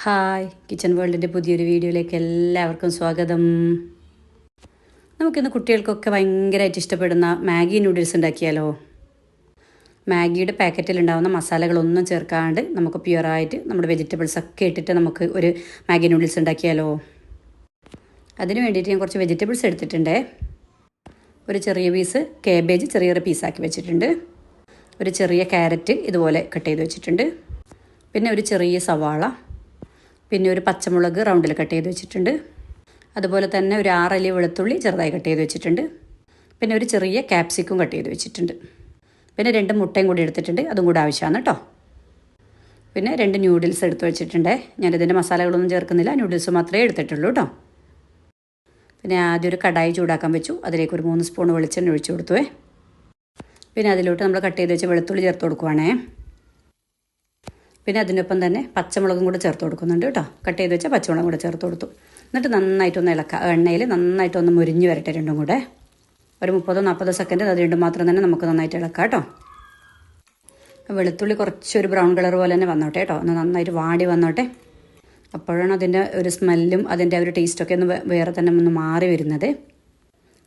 Hi kitchen വേൾഡിൻ്റെ പുതിയൊരു വീഡിയോയിലേക്ക് എല്ലാവർക്കും സ്വാഗതം. നമുക്കിന്ന് കുട്ടികൾക്കൊക്കെ ഭയങ്കരമായിട്ട് ഇഷ്ടപ്പെടുന്ന മാഗി നൂഡിൽസ് ഉണ്ടാക്കിയാലോ. മാഗിയുടെ പാക്കറ്റിലുണ്ടാകുന്ന മസാലകളൊന്നും ചേർക്കാണ്ട് നമുക്ക് പ്യുവറായിട്ട് നമ്മുടെ വെജിറ്റബിൾസ് ഒക്കെ ഇട്ടിട്ട് നമുക്ക് ഒരു മാഗി നൂഡിൽസ് ഉണ്ടാക്കിയാലോ. അതിന് വേണ്ടിയിട്ട് ഞാൻ കുറച്ച് വെജിറ്റബിൾസ് എടുത്തിട്ടുണ്ട്. ഒരു ചെറിയ പീസ് കാബേജ് ചെറിയൊരു പീസാക്കി വെച്ചിട്ടുണ്ട്. ഒരു ചെറിയ ക്യാരറ്റ് ഇതുപോലെ കട്ട് ചെയ്ത് വെച്ചിട്ടുണ്ട്. പിന്നെ ഒരു ചെറിയ സവാള, പിന്നെ ഒരു പച്ചമുളക് റൗണ്ടിൽ കട്ട് ചെയ്ത് വെച്ചിട്ടുണ്ട്. അതുപോലെ തന്നെ ഒരു 6 അല്ലി വെളുത്തുള്ളി ചെറുതായി കട്ട് ചെയ്ത് വെച്ചിട്ടുണ്ട്. പിന്നെ ഒരു ചെറിയ ക്യാപ്സിക്കും കട്ട് ചെയ്ത് വെച്ചിട്ടുണ്ട്. പിന്നെ 2 മുട്ടയും കൂടി എടുത്തിട്ടുണ്ട്, അതും കൂടി ആവശ്യമാണ് കേട്ടോ. പിന്നെ 2 ന്യൂഡിൽസ് എടുത്ത് വെച്ചിട്ടുണ്ട്. ഞാനിതിൻ്റെ മസാലകളൊന്നും ചേർക്കുന്നില്ല, ന്യൂഡിൽസ് മാത്രമേ എടുത്തിട്ടുള്ളൂ കേട്ടോ. പിന്നെ ആദ്യം ഒരു കടായി ചൂടാക്കാൻ വെച്ചു. അതിലേക്ക് ഒരു 3 സ്പൂൺ വെളിച്ചെണ്ണ ഒഴിച്ചു കൊടുത്തുവേ. പിന്നെ അതിലോട്ട് നമ്മൾ കട്ട് ചെയ്ത് വെച്ച വെളുത്തുള്ളി ചേർത്ത് കൊടുക്കുവാണേ. പിന്നെ അതിനൊപ്പം തന്നെ പച്ചമുളകും കൂടെ ചേർത്ത് കൊടുക്കുന്നുണ്ട് കേട്ടോ. കട്ട് ചെയ്ത് വെച്ചാൽ പച്ചമുളകും കൂടെ ചേർത്ത് കൊടുത്തു. എന്നിട്ട് നന്നായിട്ടൊന്ന് ഇളക്കുക. എണ്ണയിൽ നന്നായിട്ടൊന്ന് മുരിഞ്ഞ് വരട്ടെ രണ്ടും കൂടെ. ഒരു 30-40 സെക്കൻഡ് അത് രണ്ടും മാത്രം തന്നെ നമുക്ക് നന്നായിട്ട് ഇളക്കാം കേട്ടോ. വെളുത്തുള്ളി കുറച്ചൊരു ബ്രൗൺ കളർ പോലെ തന്നെ വന്നോട്ടെ കേട്ടോ. ഒന്ന് നന്നായിട്ട് വാടി വന്നോട്ടെ. അപ്പോഴാണ് അതിൻ്റെ ഒരു സ്മെല്ലും അതിൻ്റെ ഒരു ടേസ്റ്റൊക്കെ ഒന്ന് വേറെ തന്നെ ഒന്ന് മാറി വരുന്നത്.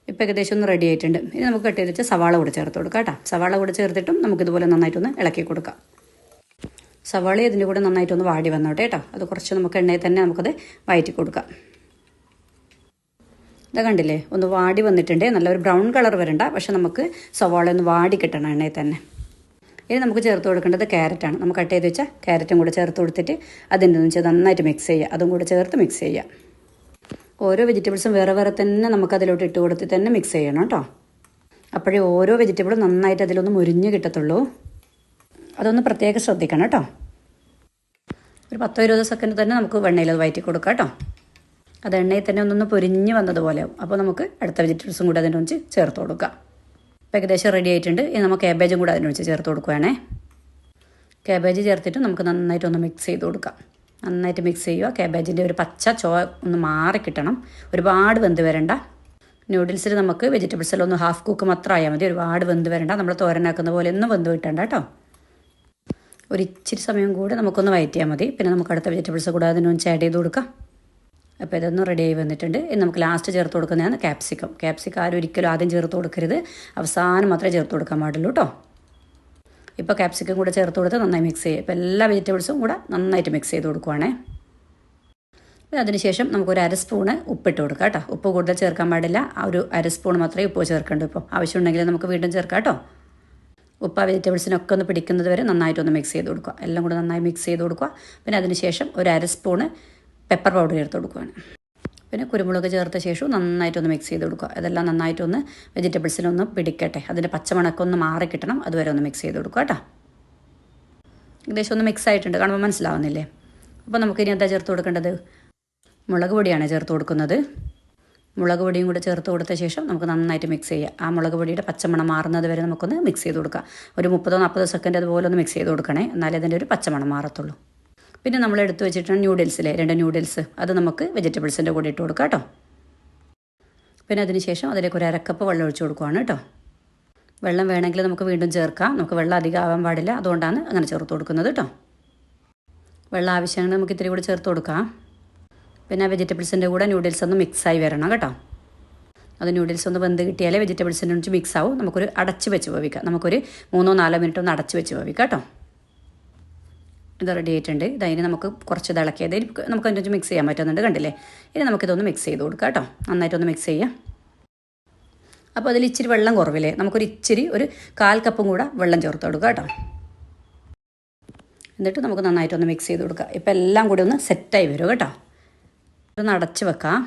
ഇപ്പോൾ ഏകദേശം ഒന്ന് റെഡി ആയിട്ടുണ്ട്. ഇനി നമുക്ക് കട്ട് ചെയ്ത് വെച്ചാൽ സവാള കൂടെ ചേർത്ത് കൊടുക്കാം കേട്ടോ. സവാള കൂടെ ചേർത്തിട്ടും നമുക്കിതുപോലെ നന്നായിട്ടൊന്ന് ഇളക്കി കൊടുക്കാം. സവാള ഇതിൻ്റെ കൂടെ നന്നായിട്ടൊന്ന് വാടി വന്നോട്ടെ കേട്ടോ. അത് കുറച്ച് നമുക്ക് എണ്ണയിൽ തന്നെ നമുക്കത് വഴറ്റി കൊടുക്കാം. ഇത് കണ്ടില്ലേ, ഒന്ന് വാടി വന്നിട്ടുണ്ട്. നല്ലൊരു ബ്രൗൺ കളർ വരണ്ട, പക്ഷെ നമുക്ക് സവാള ഒന്ന് വാടി കിട്ടണം എണ്ണയിൽ തന്നെ. ഇനി നമുക്ക് ചേർത്ത് കൊടുക്കേണ്ടത് ക്യാരറ്റാണ്. നമുക്ക് കട്ട് ചെയ്ത് വെച്ചാൽ ക്യാരറ്റും കൂടെ ചേർത്ത് കൊടുത്തിട്ട് അതിൻ്റെ ഒന്ന് നന്നായിട്ട് മിക്സ് ചെയ്യുക. അതും കൂടെ ചേർത്ത് മിക്സ് ചെയ്യുക. ഓരോ വെജിറ്റബിൾസും വേറെ വേറെ തന്നെ നമുക്കതിലോട്ട് ഇട്ട് കൊടുത്ത് തന്നെ മിക്സ് ചെയ്യണം കേട്ടോ. അപ്പോഴേ ഓരോ വെജിറ്റബിളും നന്നായിട്ട് അതിലൊന്ന് മുരിഞ്ഞ് കിട്ടത്തുള്ളൂ. അതൊന്ന് പ്രത്യേകം ശ്രദ്ധിക്കണം കേട്ടോ. ഒരു 10-20 സെക്കൻഡ് തന്നെ നമുക്ക് വെണ്ണയിൽ അത് വഴറ്റി കൊടുക്കാം കേട്ടോ. അത് എണ്ണയിൽ തന്നെ ഒന്നൊന്ന് പൊരിഞ്ഞ് വന്നതുപോലെ ആവും. അപ്പോൾ നമുക്ക് അടുത്ത വെജിറ്റബിൾസും കൂടെ അതിൻ്റെ വെച്ച് ചേർത്ത് കൊടുക്കാം. ഇപ്പോൾ ഏകദേശം റെഡി ആയിട്ടുണ്ട്. ഇനി നമുക്ക് കാബേജും കൂടെ അതിന് വെച്ച് ചേർത്ത് കൊടുക്കുകയാണേ. കാബേജ് ചേർത്തിട്ട് നമുക്ക് നന്നായിട്ടൊന്ന് മിക്സ് ചെയ്ത് കൊടുക്കാം. നന്നായിട്ട് മിക്സ് ചെയ്യുക. കാബേജിൻ്റെ ഒരു പച്ച ഒന്ന് മാറി കിട്ടണം. ഒരുപാട് വെന്ത് വരണ്ട. നൂഡിൽസിൽ നമുക്ക് വെജിറ്റബിൾസിലൊന്ന് ഹാഫ് കുക്ക് മാത്രം ആയാൽ മതി. ഒരുപാട് വെന്ത് വരണ്ട. നമ്മൾ തോരനാക്കുന്ന പോലെ ഒന്നും വെന്ത് കിട്ടണ്ട കേട്ടോ. ഒരു ഇച്ചിരി സമയം കൂടെ നമുക്കൊന്ന് വഴറ്റിയാൽ മതി. പിന്നെ നമുക്ക് അടുത്ത വെജിറ്റബിൾസ് കൂടെ അതിനൊന്ന് ആഡ് ചെയ്ത് കൊടുക്കാം. അപ്പോൾ ഇതൊന്നും റെഡി ആയി വന്നിട്ടുണ്ട്. ഇനി നമുക്ക് ലാസ്റ്റ് ചേർത്ത് കൊടുക്കുന്നതാണ് ക്യാപ്സിക്കം. ക്യാപ്സിക്കം ആരും ഒരിക്കലും ആദ്യം ചേർത്ത് കൊടുക്കരുത്, അവസാനം മാത്രമേ ചേർത്ത് കൊടുക്കാൻ പാടുള്ളൂ കേട്ടോ. ഇപ്പോൾ ക്യാപ്സിക്കം കൂടെ ചേർത്ത് കൊടുത്ത് നന്നായി മിക്സ് ചെയ്യുക. ഇപ്പോൾ എല്ലാ വെജിറ്റബിൾസും കൂടെ നന്നായിട്ട് മിക്സ് ചെയ്ത് കൊടുക്കുവാണേ. അതിനുശേഷം നമുക്കൊരു 1/2 സ്പൂണ് ഉപ്പിട്ട് കൊടുക്കാം കേട്ടോ. ഉപ്പ് കൂടുതൽ ചേർക്കാൻ പാടില്ല. ആ ഒരു 1/2 സ്പൂൺ മാത്രമേ ഉപ്പ് ചേർക്കേണ്ടൂ. ഇപ്പോൾ ആവശ്യമുണ്ടെങ്കിൽ നമുക്ക് വീണ്ടും ചേർക്കാം കേട്ടോ. ഉപ്പ് ആ വെജിറ്റബിൾസിനൊക്കെ ഒന്ന് പിടിക്കുന്നത് വരെ നന്നായിട്ടൊന്ന് മിക്സ് ചെയ്ത് കൊടുക്കുക. എല്ലാം കൂടെ നന്നായി മിക്സ് ചെയ്ത് കൊടുക്കുക. പിന്നെ അതിനുശേഷം ഒരു 1/2 സ്പൂണ് പെപ്പർ പൗഡർ ചേർത്ത് കൊടുക്കുകയാണ്. പിന്നെ കുരുമുളക് ചേർത്ത ശേഷം നന്നായിട്ടൊന്ന് മിക്സ് ചെയ്ത് കൊടുക്കുക. ഇതെല്ലാം നന്നായിട്ടൊന്ന് വെജിറ്റബിൾസിനൊന്ന് പിടിക്കട്ടെ. അതിൻ്റെ പച്ചമണക്കൊന്ന് മാറി കിട്ടണം. അതുവരെ ഒന്ന് മിക്സ് ചെയ്ത് കൊടുക്കുക കേട്ടോ. ഏകദേശം ഒന്ന് മിക്സ് ആയിട്ടുണ്ട്, കാണുമ്പോൾ മനസ്സിലാവുന്നില്ലേ. അപ്പോൾ നമുക്കിനി എന്താ ചേർത്ത് കൊടുക്കേണ്ടത്? മുളക് പൊടിയാണ് ചേർത്ത് കൊടുക്കുന്നത്. മുളക് പൊടിയും കൂടെ ചേർത്ത് കൊടുത്ത ശേഷം നമുക്ക് നന്നായിട്ട് മിക്സ് ചെയ്യുക. ആ മുളക് പൊടിയുടെ പച്ചമണം മാറുന്നത് വരെ നമുക്കൊന്ന് മിക്സ് ചെയ്ത് കൊടുക്കാം. ഒരു 30-40 സെക്കൻഡ് അതുപോലെ ഒന്ന് മിക്സ് ചെയ്ത് കൊടുക്കണേ, എന്നാലേ അതിൻ്റെ ഒരു പച്ചമണം മാറത്തുള്ളൂ. പിന്നെ നമ്മൾ എടുത്ത് വെച്ചിട്ടുണ്ട് ന്യൂഡിൽസിലെ 2 ന്യൂഡിൽസ്. അത് നമുക്ക് വെജിറ്റബിൾസിൻ്റെ കൂടെ ഇട്ട് കൊടുക്കാം കേട്ടോ. പിന്നെ അതിന് ശേഷം അതിലേക്ക് ഒരു 1/2 കപ്പ് വെള്ളം ഒഴിച്ച് കൊടുക്കുകയാണ് കേട്ടോ. വെള്ളം വേണമെങ്കിൽ നമുക്ക് വീണ്ടും ചേർക്കാം. നമുക്ക് വെള്ളം അധികം ആവാൻ പാടില്ല, അതുകൊണ്ടാണ് അങ്ങനെ ചേർത്ത് കൊടുക്കുന്നത് കേട്ടോ. വെള്ളം ആവശ്യമാണെങ്കിൽ നമുക്ക് ഇത്തിരി കൂടി ചേർത്ത് കൊടുക്കാം. പിന്നെ വെജിറ്റബിൾസിൻ്റെ കൂടെ ന്യൂഡിൽസ് ഒന്ന് മിക്സായി വരണം കേട്ടോ. അത് ന്യൂഡിൽസ് ഒന്ന് വെന്ത് കിട്ടിയാലേ വെജിറ്റബിൾസിൻ്റെ ഒന്ന് മിക്സ് ആവും. നമുക്കൊരു അടച്ച് വെച്ച് വേവിക്കാം. നമുക്കൊരു 3-4 മിനിറ്റ് ഒന്ന് അടച്ച് വെച്ച് വേവിക്കാം കേട്ടോ. ഇത് റെഡി ആയിട്ടുണ്ട്. ഇതതിന് നമുക്ക് കുറച്ച് ഇളക്കിയത് നമുക്ക് അതിൻ്റെ മിക്സ് ചെയ്യാൻ പറ്റുന്നുണ്ട്, കണ്ടില്ലേ. ഇനി നമുക്കിതൊന്ന് മിക്സ് ചെയ്ത് കൊടുക്കാം കേട്ടോ. നന്നായിട്ടൊന്ന് മിക്സ് ചെയ്യാം. അപ്പോൾ അതിൽ ഇച്ചിരി വെള്ളം കുറവില്ലേ, നമുക്കൊരു ഇച്ചിരി ഒരു 1/4 കപ്പും കൂടെ വെള്ളം ചേർത്ത് കൊടുക്കുക കേട്ടോ. എന്നിട്ട് നമുക്ക് നന്നായിട്ടൊന്ന് മിക്സ് ചെയ്ത് കൊടുക്കുക. ഇപ്പോൾ എല്ലാം കൂടി ഒന്ന് സെറ്റായി വരും കേട്ടോ. ഒന്ന് അടച്ച് വെക്കാം.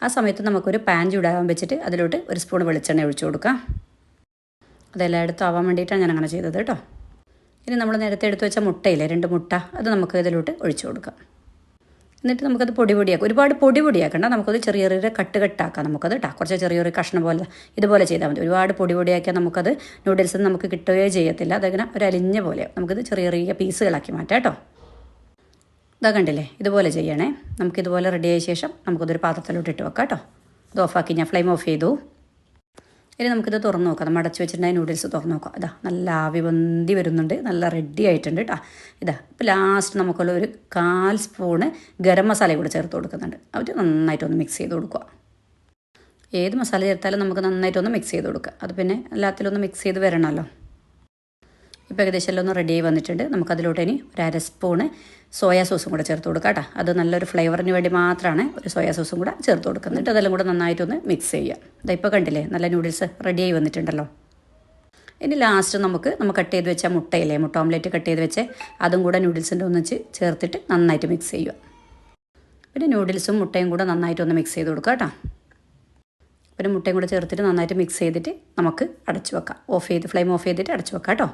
ആ സമയത്ത് നമുക്കൊരു പാൻ ചൂടാകാൻ വെച്ചിട്ട് അതിലോട്ട് 1 സ്പൂൺ വെളിച്ചെണ്ണ ഒഴിച്ചു കൊടുക്കാം. അതെല്ലായിടത്തും ആവാൻ വേണ്ടിയിട്ടാണ് ഞാൻ അങ്ങനെ ചെയ്തത് കേട്ടോ. ഇനി നമ്മൾ നേരത്തെ എടുത്ത് വെച്ച മുട്ടയില്ലേ, 2 മുട്ട, അത് നമുക്ക് ഇതിലോട്ട് ഒഴിച്ചു കൊടുക്കാം. എന്നിട്ട് നമുക്കത് പൊടിയാക്കാം. ഒരുപാട് പൊടിയാക്കണ്ട, നമുക്കത് ചെറിയ ചെറിയ കട്ടാക്കാം നമുക്കത് കേട്ടോ. കുറച്ച് ചെറിയൊരു കഷ്ണം പോലെ ഇതുപോലെ ചെയ്താൽ മതി. ഒരുപാട് പൊടിയാക്കിയാൽ നമുക്കത് നൂഡിൽസ് നമുക്ക് കിട്ടുകയോ ചെയ്യത്തില്ല. അതങ്ങനെ ഒരു അലിഞ്ഞ പോലെ നമുക്കിത് ചെറിയ പീസുകളാക്കി മാറ്റാം കേട്ടോ. ഇതാ കണ്ടില്ലേ, ഇതുപോലെ ചെയ്യണേ. നമുക്കിതുപോലെ റെഡി ആയ ശേഷം നമുക്കതൊരു പാത്രത്തിലോട്ട് ഇട്ട് വെക്കാം കേട്ടോ. ഇത് ഓഫാക്കി ഞാൻ ഫ്ലെയിം ഓഫ് ചെയ്തു. ഇനി നമുക്കിത് തുറന്ന് നോക്കാം. നമ്മൾ അടച്ച് വെച്ചിട്ടുണ്ടെങ്കിൽ നൂഡിൽസ് തുറന്ന് നോക്കാം. ഇതാ നല്ല ആവി വന്തി വരുന്നുണ്ട്, നല്ല റെഡി ആയിട്ടുണ്ട് കേട്ടോ. ഇതാ ഇപ്പോൾ ലാസ്റ്റ് നമുക്കുള്ള ഒരു 1/4 സ്പൂണ് ഗരം മസാല കൂടെ ചേർത്ത് കൊടുക്കുന്നുണ്ട്. അവർ നന്നായിട്ടൊന്ന് മിക്സ് ചെയ്ത് കൊടുക്കുക. ഏത് മസാല ചേർത്താലും നമുക്ക് നന്നായിട്ടൊന്ന് മിക്സ് ചെയ്ത് കൊടുക്കുക. അത് പിന്നെ എല്ലാത്തിലൊന്ന് മിക്സ് ചെയ്ത് വരണമല്ലോ. ഇപ്പോൾ ഏകദേശം എല്ലാം ഒന്ന് റെഡി ആയി വന്നിട്ടുണ്ട്. നമുക്കതിലോട്ട് ഇനി ഒരു 1/2 സ്പൂണ് സോയാ സോസും കൂടെ ചേർത്ത് കൊടുക്കാം കേട്ടോ. അത് നല്ലൊരു ഫ്ലേവറിന് വേണ്ടി മാത്രമാണ് ഒരു സോയാ സോസും കൂടെ ചേർത്ത് കൊടുക്കുന്നുണ്ട്. അതെല്ലാം കൂടെ നന്നായിട്ടൊന്ന് മിക്സ് ചെയ്യുക. ഇതാ ഇപ്പോൾ കണ്ടില്ലേ നല്ല നൂഡിൽസ് റെഡി ആയി വന്നിട്ടുണ്ടല്ലോ. ഇനി ലാസ്റ്റ് നമ്മൾ കട്ട് ചെയ്ത് വെച്ച മുട്ടയില്ലേ, മുട്ട ഓംലേറ്റ് കട്ട് ചെയ്ത് വെച്ച് അതും കൂടെ നൂഡിൽസിൻ്റെ ഒന്നിച്ച് ചേർത്തിട്ട് നന്നായിട്ട് മിക്സ് ചെയ്യുക. പിന്നെ നൂഡിൽസും മുട്ടയും കൂടെ നന്നായിട്ടൊന്ന് മിക്സ് ചെയ്ത് കൊടുക്കുക കേട്ടോ. പിന്നെ മുട്ടയും കൂടെ ചേർത്തിട്ട് നന്നായിട്ട് മിക്സ് ചെയ്തിട്ട് നമുക്ക് അടച്ചു വെക്കാം. ഫ്ലെയിം ഓഫ് ചെയ്തിട്ട് അടച്ചു വെക്കാം കേട്ടോ.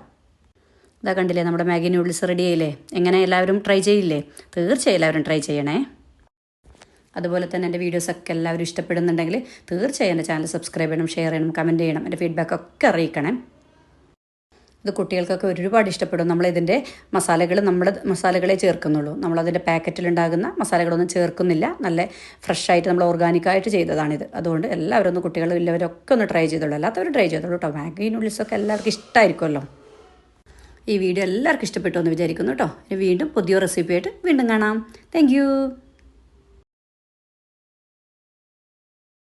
ഇതാ കണ്ടില്ലേ നമ്മുടെ മാഗി നൂഡിൽസ് റെഡി ആയില്ലേ. എങ്ങനെ എല്ലാവരും ട്രൈ ചെയ്യില്ലേ? തീർച്ചയായും എല്ലാവരും ട്രൈ ചെയ്യണേ. അതുപോലെ തന്നെ എൻ്റെ വീഡിയോസൊക്കെ എല്ലാവരും ഇഷ്ടപ്പെടുന്നുണ്ടെങ്കിൽ തീർച്ചയായും എൻ്റെ ചാനൽ സബ്സ്ക്രൈബ് ചെയ്യണം, ഷെയർ ചെയ്യണം, കമൻറ്റ് ചെയ്യണം. എൻ്റെ ഫീഡ്ബാക്കൊക്കെ അറിയിക്കണേ. ഇത് കുട്ടികൾക്കൊക്കെ ഒരുപാട് ഇഷ്ടപ്പെടും. നമ്മളിതിൻ്റെ നമ്മുടെ മസാലകളെ ചേർക്കുന്നുള്ളൂ. നമ്മളതിൻ്റെ പാക്കറ്റിലുണ്ടാകുന്ന മസാലകളൊന്നും ചേർക്കുന്നില്ല. നല്ല ഫ്രഷായിട്ട് നമ്മൾ ഓർഗാനിക്കായിട്ട് ചെയ്തതാണിത്. അതുകൊണ്ട് എല്ലാവരും ഒന്ന് കുട്ടികൾ ഇല്ലവരൊക്കെ ഒന്ന് ട്രൈ ചെയ്തോളൂ. എല്ലാത്തവരും ട്രൈ ചെയ്തോളൂ കേട്ടോ. മാഗി നൂഡിൽസൊക്കെ എല്ലാവർക്കും ഇഷ്ടമായിരിക്കുമല്ലോ. ഈ വീഡിയോ എല്ലാവർക്കും ഇഷ്ടപ്പെട്ടു എന്ന് വിചാരിക്കുന്നു കേട്ടോ. ഇനി വീണ്ടും പുതിയ റെസിപ്പിയായിട്ട് വീണ്ടും കാണാം. താങ്ക്